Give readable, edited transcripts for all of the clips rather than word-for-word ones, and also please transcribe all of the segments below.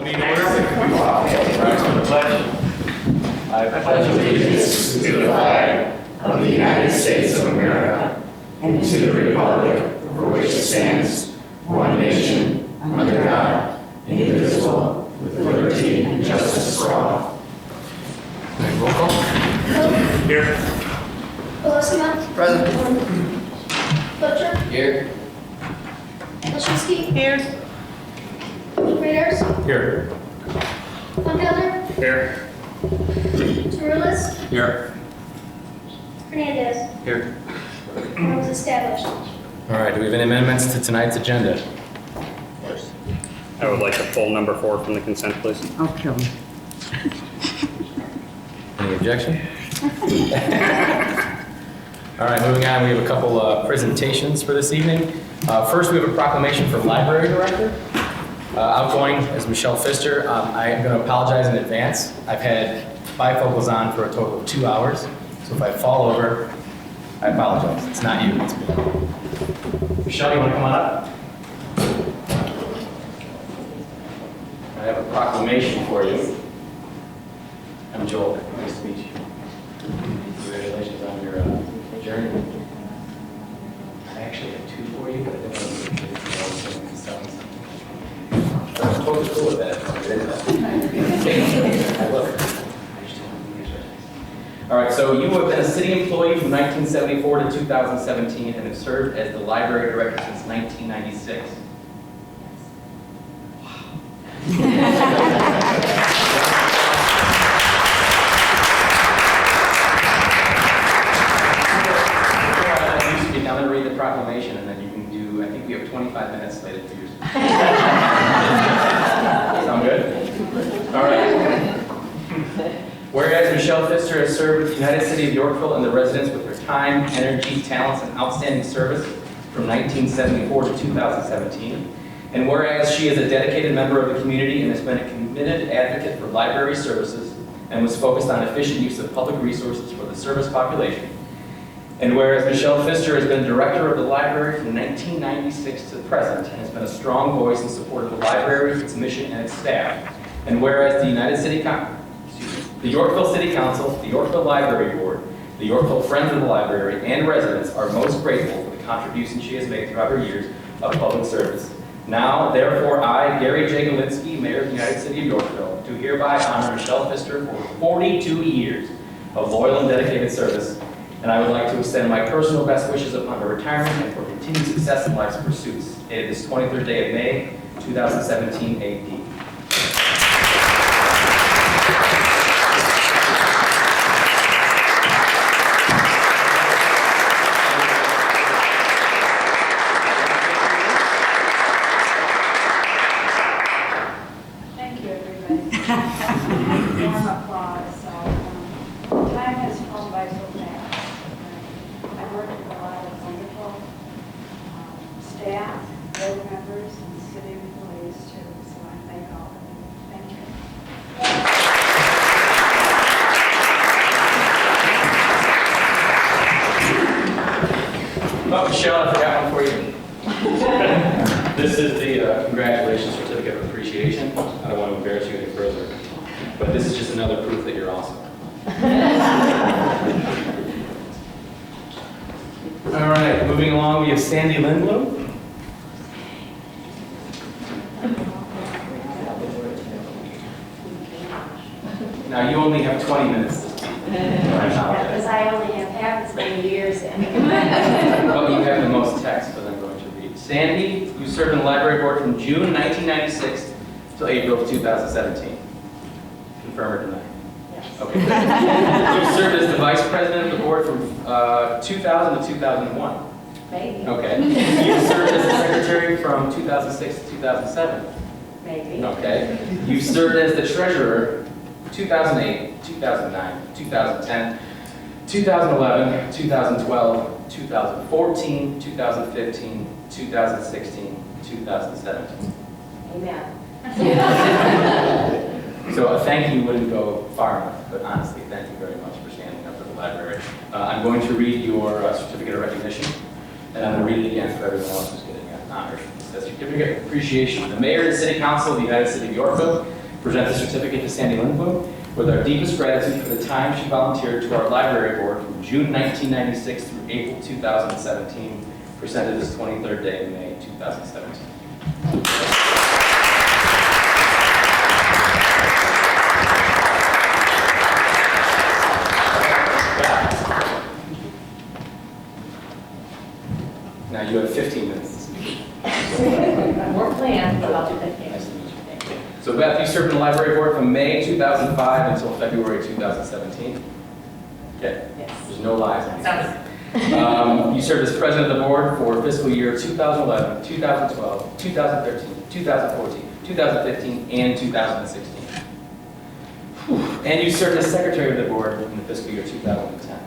Meeting order. Rise to the pledge. I pledge allegiance to the flag of the United States of America and to the republic for which it stands, one nation, under God, indivisible, with liberty and justice for all. Roll call. Here. Pelosima. Present. Butcher. Here. Wilczynski. Here. Raiders. Here. Funkelder. Here. Tarulis. Here. Hernandez. Here. Quorum is established. All right, do we have any amendments to tonight's agenda? I would like to pull number 4 from the consent, please. I'll kill him. Any objection? All right, moving on, we have a couple presentations for this evening. First, we have a proclamation for Library Director. Outgoing is Michelle Pfister. I am going to apologize in advance. I've had bifocals on for a total of 2 hours, so if I fall over, I apologize. It's not you, it's me. Michelle, you want to come on up? I have a proclamation for you. I'm Joel. Nice to meet you. Congratulations on your journey. I actually have 2 for you, but I didn't want to make sure that you all selling something. I'm totally cool with that. I love it. All right, so you have been a city employee from 1974 to 2017 and have served as the library director since 1996. I'm going to read the proclamation and then you can do, I think we have 25 minutes slated for yours. Sound good? All right. Whereas Michelle Pfister has served with the United City of Yorkville and the residents with her time, energy, talents, and outstanding service from 1974 to 2017. And whereas she is a dedicated member of the community and has been a committed advocate for library services and was focused on efficient use of public resources for the service population. And whereas Michelle Pfister has been director of the library from 1996 to the present and has been a strong voice in support of the library, its mission, and its staff. And whereas the Yorkville City Council, the Yorkville Library Board, the Yorkville Friends of the Library, and residents are most grateful for the contribution she has made throughout her years of public service. Now, therefore, I, Gary J. Galinsky, Mayor of the United City of Yorkville, do hereby honor Michelle Pfister for 42 years of loyal and dedicated service. And I would like to extend my personal best wishes upon her retirement and for continued success in life's pursuits. Dated this 23rd day of May, 2017 AD. Thank you, everybody. Warm applause. So, time has flown by so fast. I've worked with a lot of wonderful staff, board members, and city employees too. So I thank all of you. Thank you. Oh, Michelle, I forgot one for you. This is the congratulations certificate of appreciation. I don't want to embarrass you any further, but this is just another proof that you're awesome. All right, moving along, we have Sandy Lindblom. Now, you only have 20 minutes to speak. Because I only have half as many years in. But you have the most text, but I'm going to read. Sandy, you served on the library board from June 1996 till April of 2017. Confirm or deny? Yes. Okay. You served as the vice president of the board from 2000 to 2001. Maybe. Okay. You served as the secretary from 2006 to 2007. Maybe. Okay. You served as the treasurer 2008, 2009, 2010, 2011, 2012, 2014, 2015, 2016, 2017. Amen. So a thank you wouldn't go far enough, but honestly, thank you very much for standing up for the library. I'm going to read your certificate of recognition, and I'm going to read it again for everyone else who's getting honored. A certificate of appreciation. The mayor and city council of the United City of Yorkville present the certificate to Sandy Lindblom with our deepest gratitude for the time she volunteered to our library board from June 1996 through April 2017, presented this 23rd day of May 2017. Now you have 15 minutes to speak. More planned, but I'll do that. Nice to meet you. So Beth, you served in the library board from May 2005 until February 2017? Okay. Yes. There's no lies on these. Sounds. You served as president of the board for fiscal year 2011, 2012, 2013, 2014, 2015, and 2016. Whew. And you served as secretary of the board in the fiscal year 2010.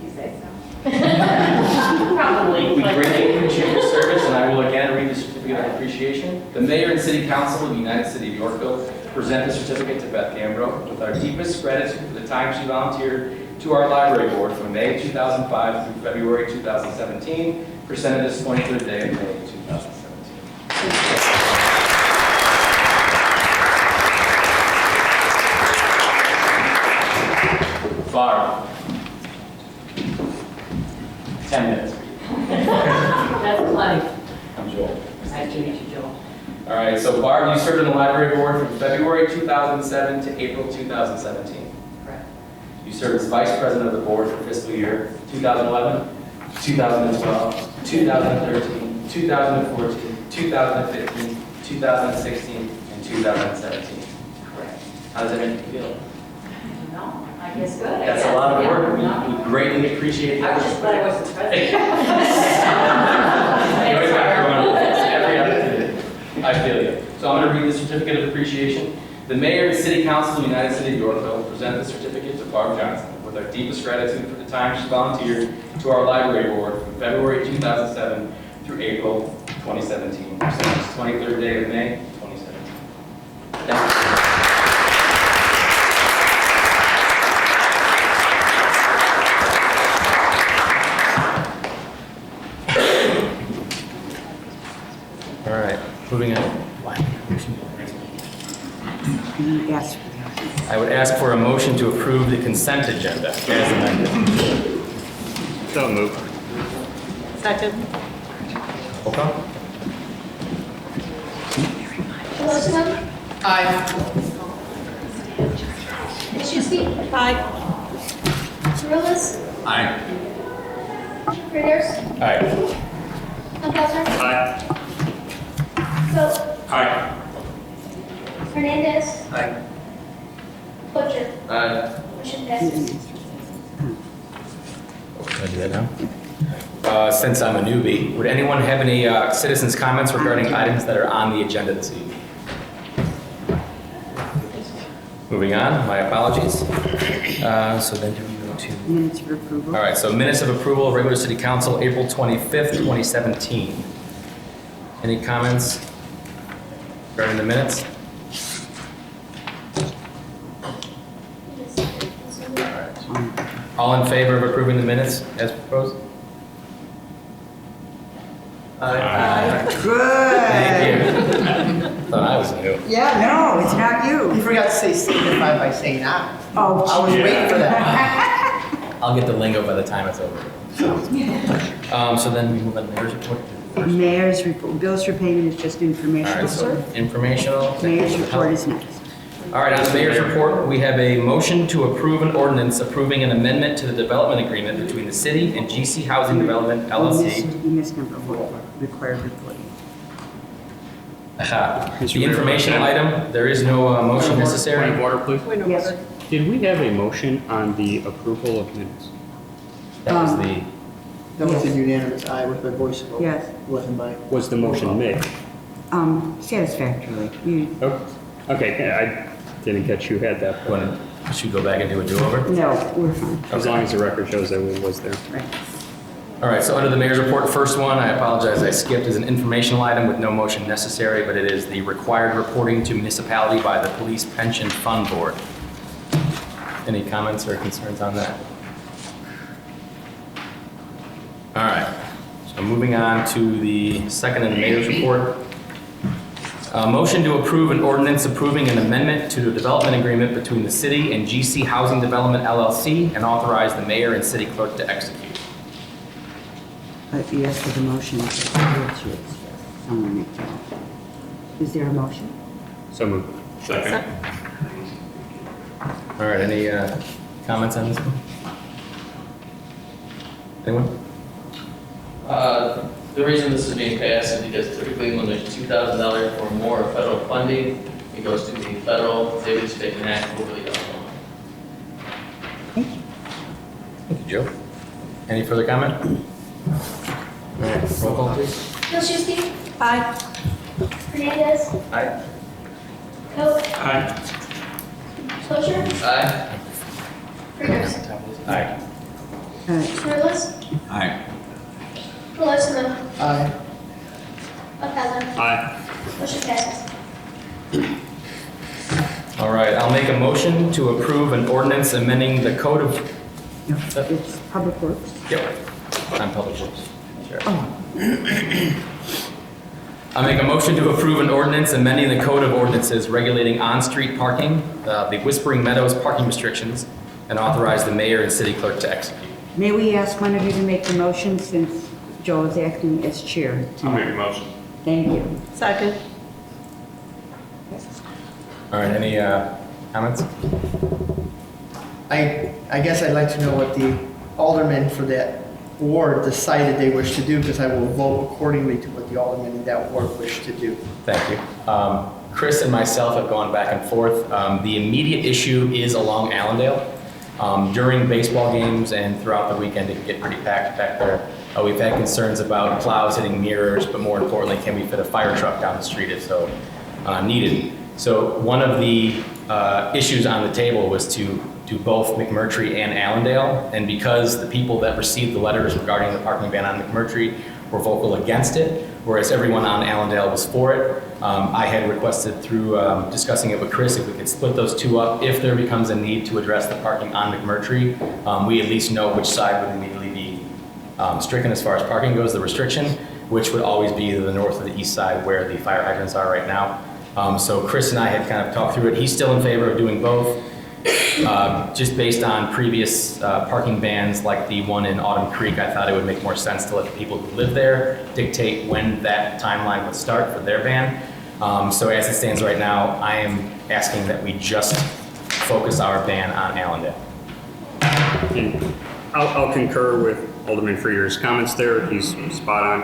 You say so. Probably. We greatly appreciate your service, and I will again read the certificate of appreciation. The mayor and city council of the United City of Yorkville present the certificate to Beth Gambro with our deepest gratitude for the time she volunteered to our library board from May 2005 through February 2017, presented this 23rd day of May 2017. Barb. 10 minutes. That's plenty. I'm Joel. Nice to meet you, Joel. All right, so Barb, you served in the library board from February 2007 to April 2017. Correct. You served as vice president of the board for fiscal year 2011, 2012, 2013, 2014, 2015, 2016, and 2017. Correct. How does that make you feel? No, I guess good. That's a lot of work. Yeah. We greatly appreciate I was that. just glad I wasn't president. You always have to run with this every opportunity. I feel you. So I'm going to read the certificate of appreciation. The mayor and city council of the United City of Yorkville present the certificate to Barb Johnson with our deepest gratitude for the time she volunteered to our library board from February 2007 through April 2017. So it's 23rd day of May 2017. Thank you. All right, moving on. Yes. I would ask for a motion to approve the consent agenda as amended. So moved. Second. Roll call. Wilson? Aye. Krzyzewski? Aye. Cirillis? Aye. Readers? Aye. Umfelser? Aye. Vogt? Aye. Hernandez? Aye. Butcher? Aye. Motion passes. Can I do that now? Since I'm a newbie, would anyone have any citizens' comments regarding items that are on the agenda this evening? Moving on, my apologies. So then do we go to... Minutes for approval. All right, so minutes of approval of regular city council, April 25th, 2017. Any comments regarding the minutes? All in favor of approving the minutes as proposed? Aye. Good. Thank you. Thought I was new. Yeah, no, it's not You you. forgot to say signify by saying aye. Oh, I was gee. waiting for that. I'll get the lingo by the time it's over. So then we move on to mayor's report. Mayor's report, bills for payment is just All informational, right, so sir. informational. Mayor's report is next. All right, on the mayor's report, we have a motion to approve an ordinance approving an amendment to the development agreement between the city and GC Housing Development LLC. You missed number 4, required reporting. Aha. The informational item, there is no motion Point of necessary. order, please. Yes. Did we have a motion on the approval of minutes? That was the, That was a unanimous aye with my voice vote. Yes. Wasn't by. Was the motion made? Satisfactorily. You, Oh, okay, I didn't catch who had that. when, should we go back and do a do-over? no, we're fine. As long as the record shows that it was there. Right. All right, so under the mayor's report, first one, I apologize, I skipped, is an informational item with no motion necessary, but it is the required reporting to municipality by the Police Pension Fund Board. Any comments or concerns on that? All right, so Moving on to the second in the mayor's report. Motion to approve an ordinance approving an amendment to the development agreement between the city and GC Housing Development LLC and authorize the mayor and city clerk to execute. Yes, for the motion. Yes. Someone make that. Is there a motion? So moved. Second. All right, any comments on this one? Anyone? The reason this is being passed is because typically when there's $2,000 or more of federal funding, it goes to the federal Davis State and Act overlay dollars. Thank you, Joe. Any further comment? All right, roll call, please. Wilczewski. Aye. Hernandez. Aye. Coe. Aye. Butcher. Aye. Peters. Aye. Chirlus. Aye. Colosimo. Aye. Montezuma. Aye. Motion passes. All right, I'll make a motion to approve an ordinance amending the code of... No, it's Public Works. Yep. I'm Public Works. Sure. Oh, I'll make a motion to approve an ordinance amending the code of ordinances regulating on-street parking, the Whispering Meadows parking restrictions, and authorize the mayor and city clerk to execute. may we ask one of you to make the motion since Joe is acting as chair? I'll make a motion. Thank you. Second. All right, any comments? I guess I'd like to know what the aldermen for that ward decided they wish to do, because I will vote accordingly to what the aldermen in that ward wish to do. Thank you. Chris and myself have gone back and forth. The immediate issue is along Allendale. During baseball games and throughout the weekend, it can get pretty packed back there. We've had concerns about plows hitting mirrors, but more importantly, can we fit a fire truck down the street if so needed? So one of the issues on the table was to do both McMurtry and Allendale, and because the people that received the letters regarding the parking ban on McMurtry were vocal against it, whereas everyone on Allendale was for it, I had requested through discussing it with Chris if we could split those two up. If there becomes a need to address the parking on McMurtry, we at least know which side would immediately be stricken as far as parking goes, the restriction, which would always be either the north or the east side where the fire hydrants are right now. So Chris and I had kind of talked through it. He's still in favor of doing both. Just based on previous parking bans like the one in Autumn Creek, I thought it would make more sense to let the people who live there dictate when that timeline would start for their ban. So as it stands right now, I am asking that we just focus our ban on Allendale. And I'll concur with Alderman Freer's comments there. He's spot on.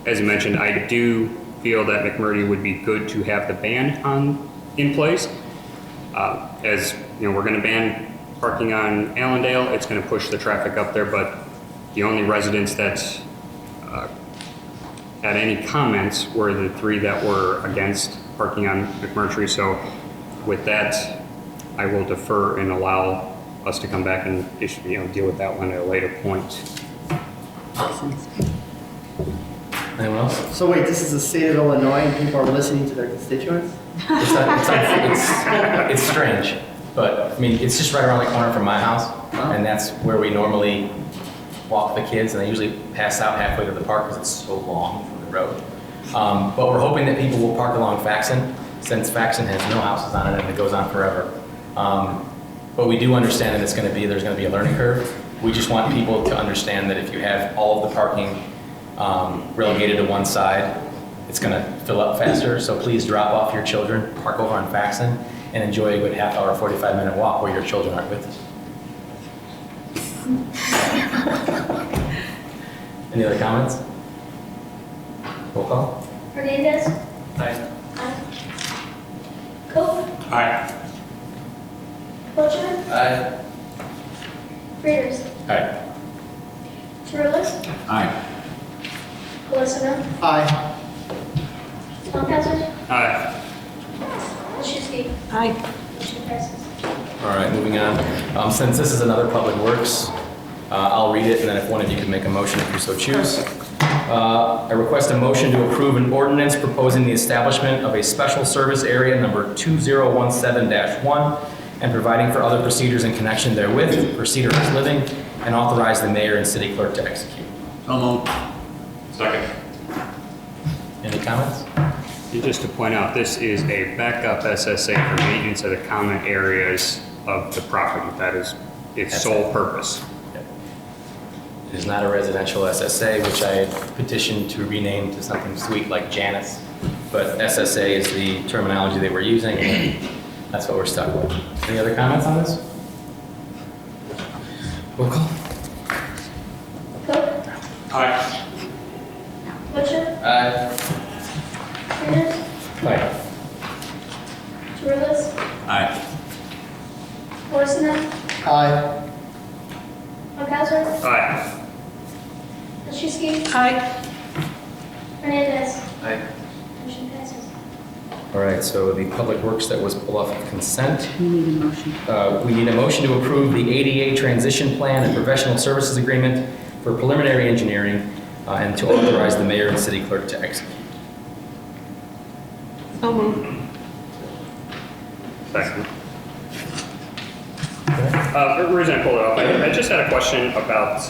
As you mentioned, I do feel that McMurtry would be good to have the ban in place. As you know, we're going to ban parking on Allendale. It's going to push the traffic up there, but the only residents that had any comments were the three that were against parking on McMurtry. So with that, I will defer and allow us to come back and deal with that one at a later point. Anyone else? So wait, this is the state of Illinois and people are listening to their constituents? It's strange, but I mean, it's just right around the corner from my house, and that's where we normally walk the kids, and they usually pass out halfway to the park because it's so long from the road. But we're hoping that people will park along Faxon, since Faxon has no houses on it and it goes on forever. But we do understand that there's going to be a learning curve. We just want people to understand that if you have all of the parking relegated to one side, it's going to fill up faster. So please drop off your children, park over on Faxon, and enjoy a good half-hour, 45-minute walk where your children aren't with you. Any other comments? Roll call. Hernandez. Aye. Coe. Aye. Butcher. Aye. Peters. Aye. Chirlus. Aye. Colosimo. Aye. Montezuma. Aye. Wilczewski. Aye. Motion passes. All right, moving on. Since this is another Public Works, I'll read it, and then if one of you could make a motion if you so choose. I request a motion to approve an ordinance proposing the establishment of a special service area number 2017-1 and providing for other procedures in connection therewith for Cedar Hills Living, and authorize the mayor and city clerk to execute. So moved. Second. Any comments? And just to point out, this is a backup SSA for maintenance of the common areas of the property. That is its That's sole it. purpose. It is not a residential SSA, which I petitioned to rename to something sweet like Janice. But SSA is the terminology they were using, and that's what we're stuck with. Any other comments on this? Roll call. Cook, Aye. Butcher, Aye. Peters, Aye. Torres, Aye. Olson, Aye. Wackerly, Aye. Krasinski, Aye. Hernandez. Aye. Motion passes. All right, so the public works that was pulled off of consent. We need a motion. We need a motion to approve the ADA transition plan and professional services agreement for preliminary engineering and to authorize the mayor and city clerk to execute. So moved. Second. The reason I pulled it up, I just had a question about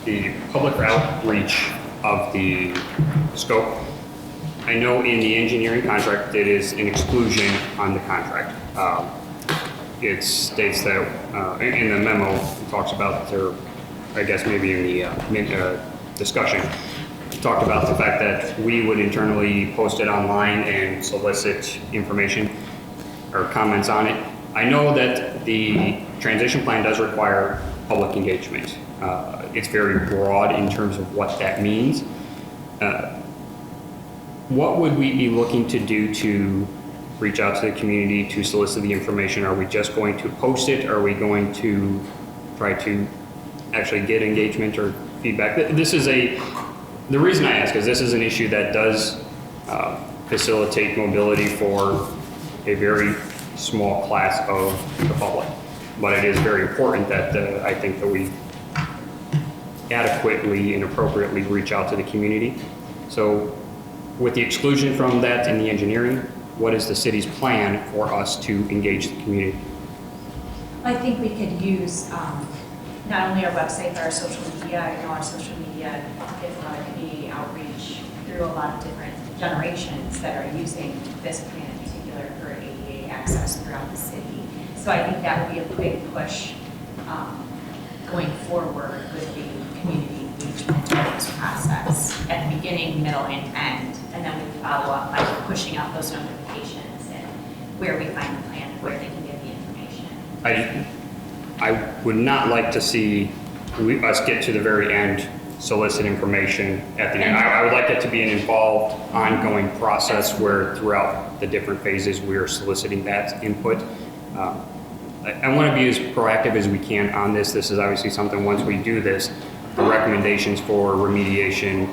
the public outreach of the scope. I know in the engineering contract, it is an exclusion on the contract. It states that, in the memo, it talks about there, I guess maybe in the discussion, it talked about the fact that we would internally post it online and solicit information or comments on it. I know that the transition plan does require public engagement. It's very broad in terms of what that means. What would we be looking to do to reach out to the community to solicit the information? Are we just going to post it? Are we going to try to actually get engagement or feedback? The reason I ask is this is an issue that does facilitate mobility for a very small class of the public. But it is very important that I think that we adequately and appropriately reach out to the community. So with the exclusion from that in the engineering, what is the city's plan for us to engage the community? I think we could use not only our website, but our social media. Our social media gets a lot of community outreach through a lot of different generations that are using this plan in particular for ADA access throughout the city. So I think that would be a big push going forward with the community engagement of this process at the beginning, middle, and end. And then we follow up by pushing out those notifications and where we find the plan and where they can get the information. I would not like to see us get to the very end, solicit information at the end. I would like it to be an involved, ongoing process where throughout the different phases, we are soliciting that input. I want to be as proactive as we can on this. This is obviously something, once we do this, the recommendations for remediation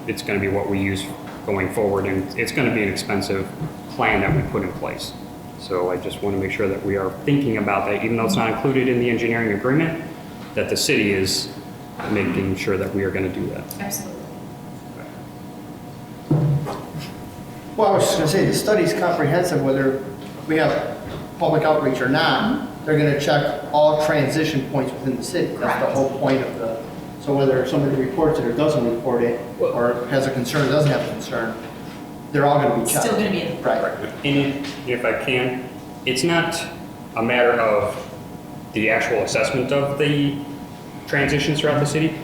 it's going to be what we use going forward, and it's going to be an expensive plan that we put in place. So I just want to make sure that we are thinking about that, even though it's not included in the engineering agreement, that the city is making sure that we are going to do that. Absolutely. Well, I was just gonna say, the study's comprehensive, whether we have public outreach or not. They're gonna check all transition points within the city. That's the Correct. whole point of so whether somebody reports it or doesn't report it, or has a concern or doesn't have a concern, they're all gonna be checked. Still going to be in the Right. And if I can, it's not a matter of the actual assessment of the transitions throughout the city.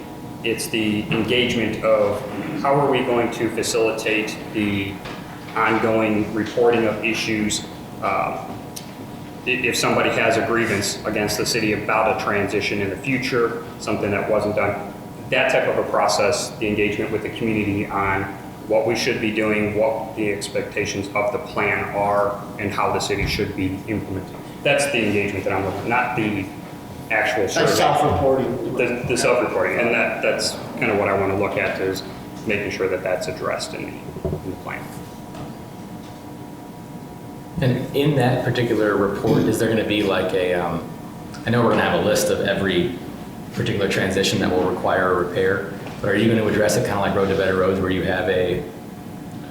It's the engagement of how are we going to facilitate the ongoing reporting of issues. If somebody has a grievance against the city about a transition in the future, something that wasn't done, that type of a process, the engagement with the community on what we should be doing, what the expectations of the plan are, and how the city should be implementing. That's the engagement that I'm looking at, not the actual survey. That's self-reporting. The self-reporting, and that's kind of what I want to look at, is making sure that that's addressed in the plan. And in that particular report, is there going to be like I know we're going to have a list of every particular transition that will require a repair, but are you going to address it kind of like Road to Better Roads, where you have a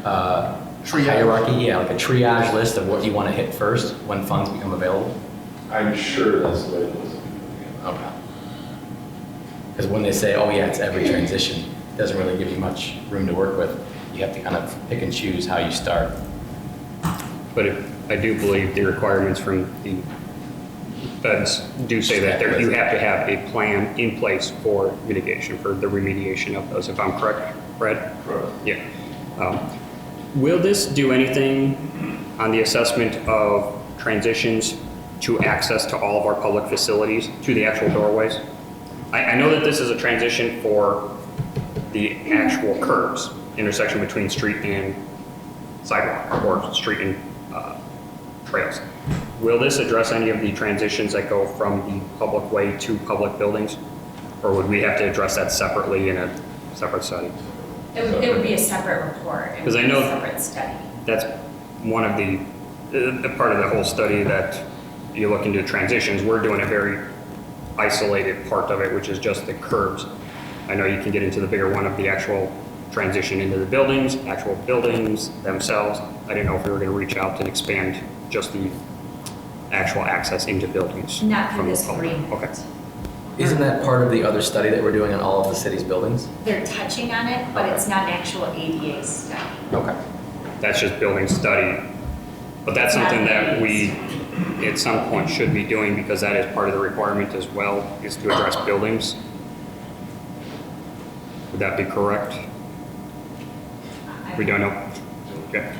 hierarchy? Yeah, like a triage list of what you want to hit first when funds become available? I'm sure that's the way it was. Okay. Because when they say, oh yeah, it's every transition, doesn't really give you much room to work with. You have to kind of pick and choose how you start. But I do believe the requirements from the feds do say that you have to have a plan in place for mitigation, for the remediation of those, if I'm correct, Brad? Correct. Yeah. Will this do anything on the assessment of transitions to access to all of our public facilities, to the actual doorways? I know that this is a transition for the actual curbs, intersection between street and sidewalk, or street and trails. Will this address any of the transitions that go from the public way to public buildings? Or would we have to address that separately in a separate study? It would be a separate report. It would 'Cause I be a know- separate study. That's one of the part of the whole study that you look into transitions. We're doing a very isolated part of it, which is just the curbs. I know you can get into the bigger one of the actual transition into the buildings, actual buildings themselves. I didn't know if we were going to reach out and expand just the actual access into buildings. Not through from the this public. agreement. Okay. Isn't that part of the other study that we're doing on all of the city's buildings? They're touching on it, but it's not an actual ADA study. Okay. That's just building study. But that's something that we, at some point, should be doing because that is part of the requirement as well, is to address buildings. Would that be correct? We don't know? Okay.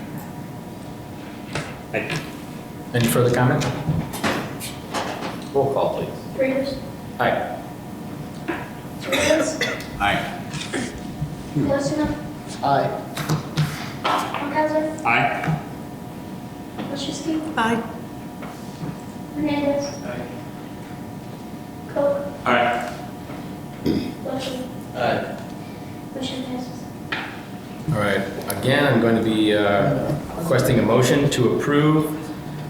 Any further comment? Roll call, please. Peters, Aye. Torres, Aye. Wilson, Aye. Funkasser, Aye? Maschewski, Aye. Hernandez, Coe, Aye. Fletcher, Aye. motion passes. All right, again, I'm going to be requesting a motion to approve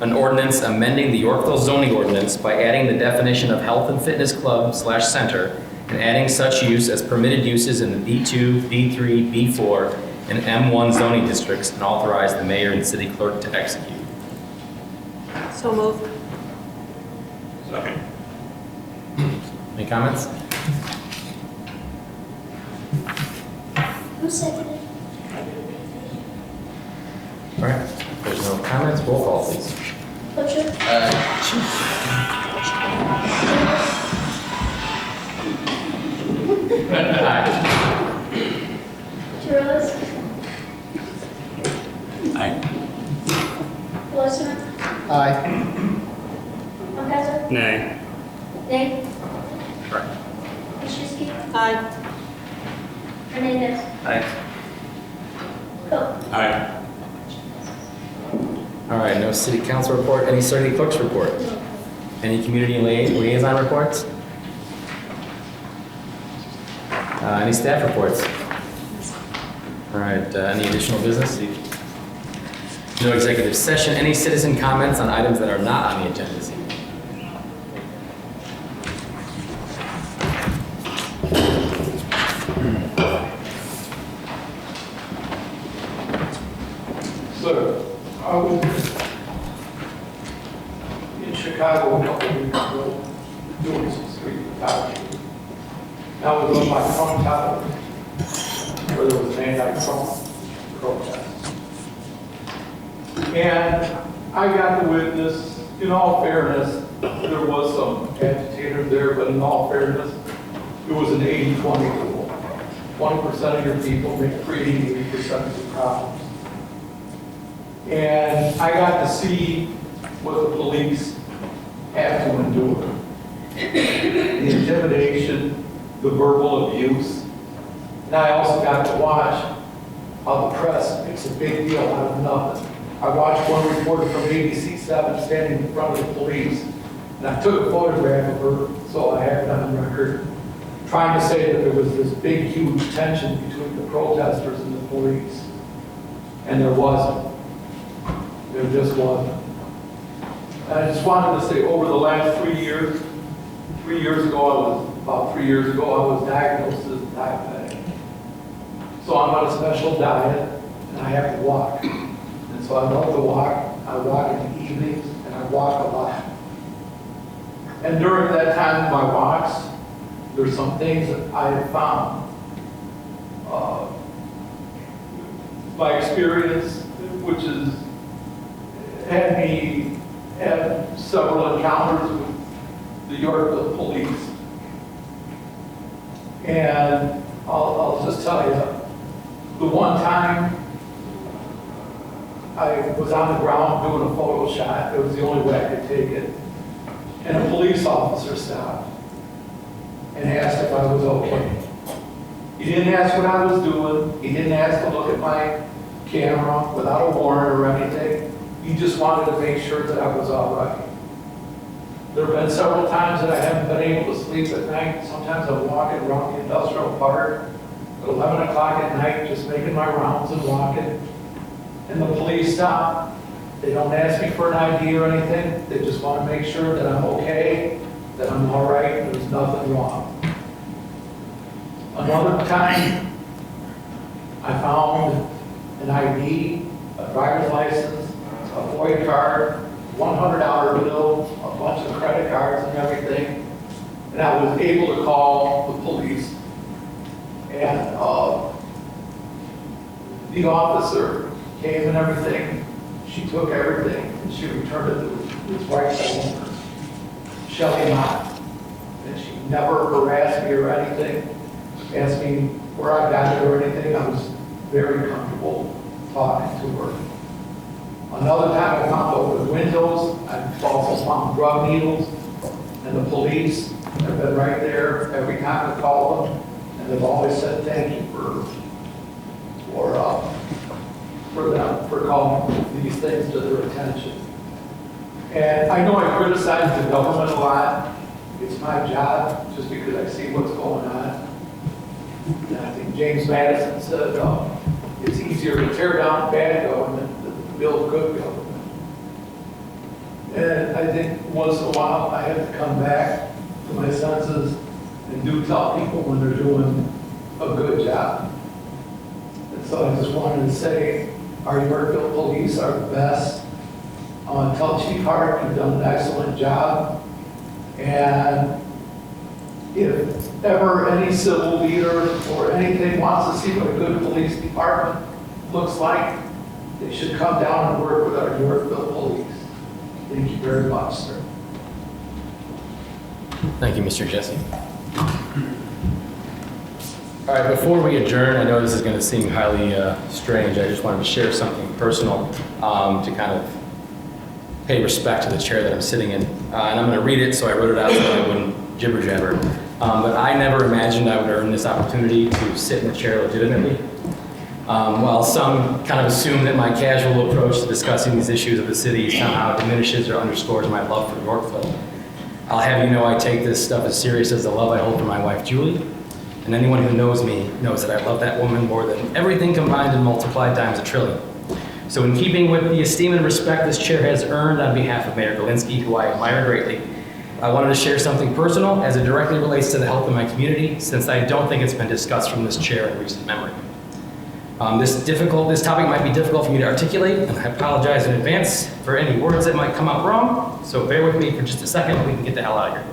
an ordinance amending the Yorkville zoning ordinance by adding the definition of health and fitness club / center and adding such use as permitted uses in the B2, B3, B4, and M1 zoning districts and authorize the mayor and city clerk to execute. So moved. Second. Any comments? Who seconded? All right, if there's no comments, roll call, please. Fletcher, Aye. Aye. Torres, Aye. Wilson, Aye. Funkasser, Nay. Nay, Correct. Maschewski, Aye. Hernandez, Aye. Coe. Aye. All right, no city council report, any city clerk's report? Any community liaison reports? Any staff reports? All right, any additional business? No executive session, any citizen comments on items that are not on the agenda this evening? So, I was in Chicago a couple of weeks ago, doing some street photography. I was on my front tower, where there was an anti-Trump protest. And I got to witness, in all fairness, there was some agitators there, but in all fairness, it was an 80-20 rule. 20% of your people make creating 80% of the problems. And I got to see what the police have to endure. The intimidation, the verbal abuse. And I also got to watch how the press makes a big deal out of nothing. I watched one reporter from ABC 7 standing in front of the police, and I took a photograph of her, so I have it on record, trying to say that there was this big, huge tension between the protesters and the police. And there wasn't. There just wasn't. And I just wanted to say, over the last 3 years, 3 years ago, about 3 years ago, I was diagnosed as diabetic. So I'm on a special diet, and I have to walk. And so I love to walk. I walk in the evenings, and I walk a lot. And during that time of my walks, there's some things that I have found my experience, which has had me have several encounters with the Yorkville police. And I'll just tell you, the one time I was on the ground doing a photo shot, it was the only way I could take it. And a police officer stopped and asked if I was okay. He didn't ask what I was doing. He didn't ask to look at my camera without a warrant or anything. He just wanted to make sure that I was all right. There have been several times that I haven't been able to sleep at night. Sometimes I'm walking around the industrial park at 11 o'clock at night, just making my rounds and walking. And the police stop. They don't ask me for an ID or anything. They just want to make sure that I'm okay, that I'm all right, and there's nothing wrong. Another time, I found an ID, a driver's license, a FOIA card, $100 bill, a bunch of credit cards and everything. And I was able to call the police. And the officer came and everything. She took everything and she returned it to his wife's owner, Shelley Mott. And she never harassed me or anything, asked me where I got it or anything. I was very comfortable talking to her. Another time I found open windows, I also found drug needles, and the police have been right there every time I called them, and they've always said thank you for calling these things to their attention. And I know I criticize the government a lot. It's my job, just because I see what's going on. And I think James Madison said it's easier to tear down bad government than to build good government. And I think once in a while I have to come back to my senses and do tell people when they're doing a good job. And so I just wanted to say our Yorkville police are the best. I want to tell Chief Hart, you've done an excellent job. And if ever any civil leader or anything wants to see what a good police department looks like, they should come down and work with our Yorkville police. Thank you very much, sir. Thank you, Mr. Jesse. All right, before we adjourn, I know this is going to seem highly strange. I just wanted to share something personal to kind of pay respect to the chair that I'm sitting in. And I'm going to read it, so I wrote it out so I wouldn't jibber jabber. But I never imagined I would earn this opportunity to sit in the chair legitimately. While some kind of assume that my casual approach to discussing these issues of the city somehow diminishes or underscores my love for Yorkville, I'll have you know I take this stuff as serious as the love I hold for my wife, Julie. And anyone who knows me knows that I love that woman more than everything combined and multiplied times a trillion. So in keeping with the esteem and respect this chair has earned on behalf of Mayor Galinsky, who I admire greatly, I wanted to share something personal as it directly relates to the health of my community, since I don't think it's been discussed from this chair in recent memory. This topic might be difficult for me to articulate, and I apologize in advance for any words that might come out wrong, so bear with me for just a second and we can get the hell out of here.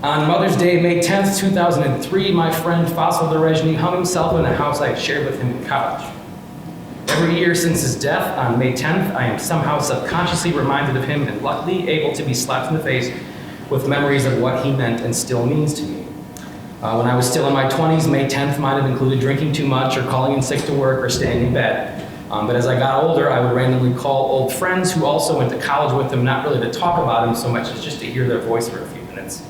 On Mother's Day, May 10th, 2003, my friend Faisal Darajni hung himself in a house I had shared with him in college. Every year since his death, on May 10th, I am somehow subconsciously reminded of him and luckily able to be slapped in the face with memories of what he meant and still means to me. When I was still in my 20s, May 10th might have included drinking too much or calling in sick to work or staying in bed. But as I got older, I would randomly call old friends who also went to college with him, not really to talk about him so much as just to hear their voice for a few minutes.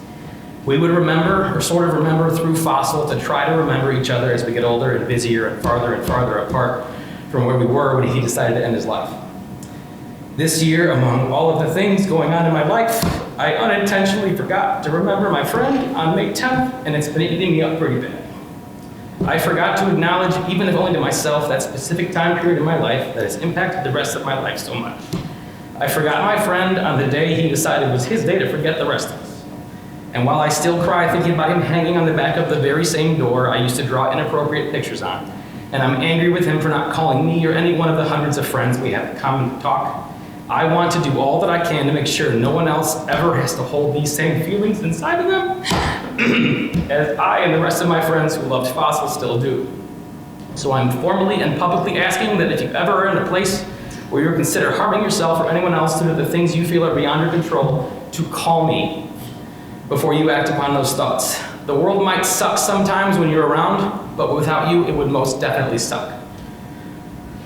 We would remember, or sort of remember through Fossil, to try to remember each other as we get older and busier and farther apart from where we were when he decided to end his life. This year, among all of the things going on in my life, I unintentionally forgot to remember my friend on May 10th, and it's been eating me up pretty bad. I forgot to acknowledge, even if only to myself, that specific time period in my life that has impacted the rest of my life so much. I forgot my friend on the day he decided was his day to forget the rest of us. And while I still cry thinking about him hanging on the back of the very same door I used to draw inappropriate pictures on, and I'm angry with him for not calling me or any one of the hundreds of friends we have in common to talk, I want to do all that I can to make sure no one else ever has to hold these same feelings inside of them as I and the rest of my friends who loved Fossil still do. So I'm formally and publicly asking that if you ever are in a place where you consider harming yourself or anyone else due to the things you feel are beyond your control, to call me before you act upon those thoughts. The world might suck sometimes when you're around, but without you, it would most definitely suck.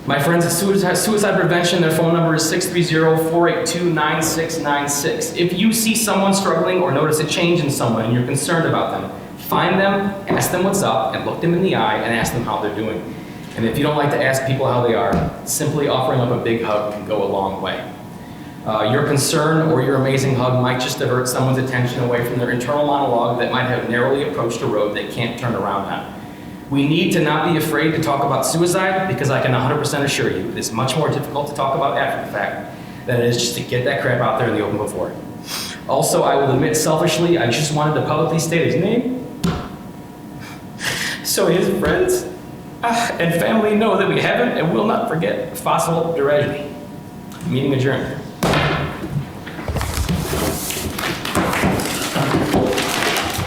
My friends at Suicide Prevention, their phone number is 630-482-9696. If you see someone struggling or notice a change in someone and you're concerned about them, find them, ask them what's up, and look them in the eye and ask them how they're doing. And if you don't like to ask people how they are, simply offering up a big hug can go a long way. Your concern or your amazing hug might just divert someone's attention away from their internal monologue that might have narrowly approached a road they can't turn around on. We need to not be afraid to talk about suicide because I can 100% assure you it is much more difficult to talk about after the fact than it is just to get that crap out there in the open before. Also, I will admit selfishly, I just wanted to publicly state his name so his friends and family know that we haven't and will not forget fossil tragedy. Meeting adjourned.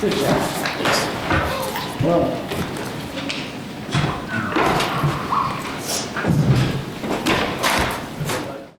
Good job. Well,